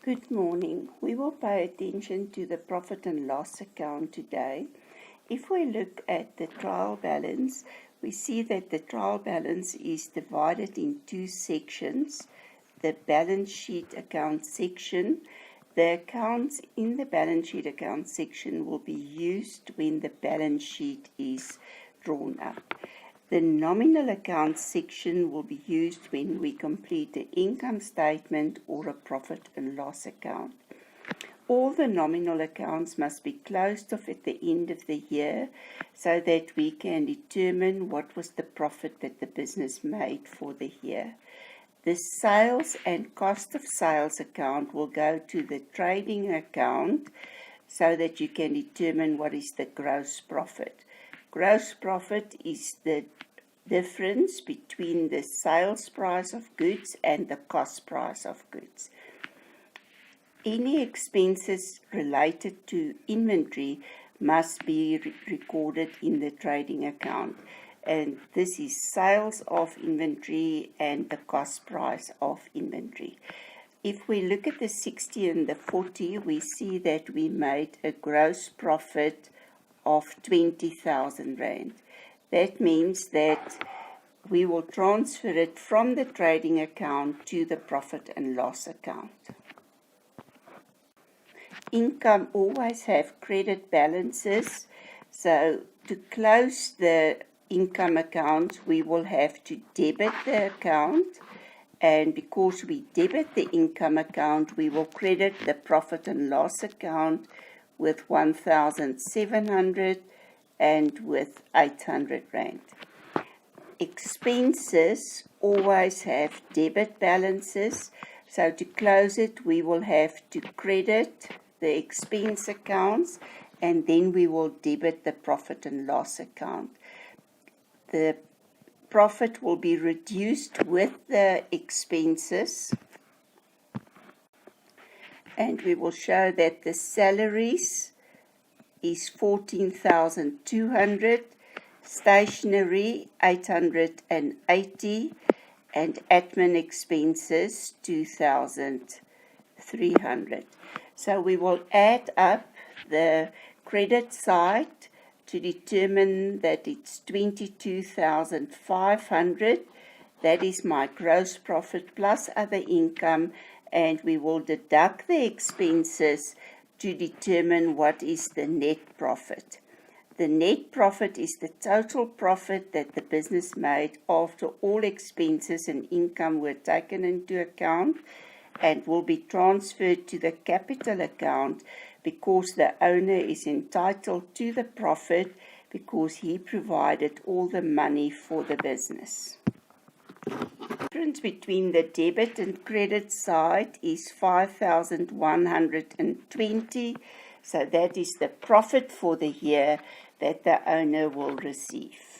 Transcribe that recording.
Good morning. We will pay attention to the profit and loss account today. If we look at the trial balance, we see that the trial balance is divided in two sections. The balance sheet account section. The accounts in the balance sheet account section will be used when the balance sheet is drawn up. The nominal account section will be used when we complete the income statement or a profit and loss account. All the nominal accounts must be closed off at the end of the year so that we can determine what was the profit that the business made for the year. The sales and cost of sales account will go to the trading account so that you can determine what is the gross profit. Gross profit is the difference between the sales price of goods and the cost price of goods. Any expenses related to inventory must be recorded in the trading account, and this is sales of inventory and the cost price of inventory. If we look at the 60 and the 40, we see that we made a gross profit of 20,000 Rand. That means that we will transfer it from the trading account to the profit and loss account. Income always have credit balances, so to close the income account, we will have to debit the account, and because we debit the income account, we will credit the profit and loss account with 1,700 and with 800 Rand. Expenses always have debit balances, so to close it we will have to credit the expense accounts and then we will debit the profit and loss account. The profit will be reduced with the expenses, and we will show that the salaries is 14,200, stationery 880, and admin expenses 2,300. So we will add up the credit side to determine that it's 22,500. That is my gross profit plus other income, and we will deduct the expenses to determine what is the net profit. The net profit is the total profit that the business made after all expenses and income were taken into account and will be transferred to the capital account because the owner is entitled to the profit because he provided all the money for the business. The difference between the debit and credit side is 5,120, so that is the profit for the year that the owner will receive.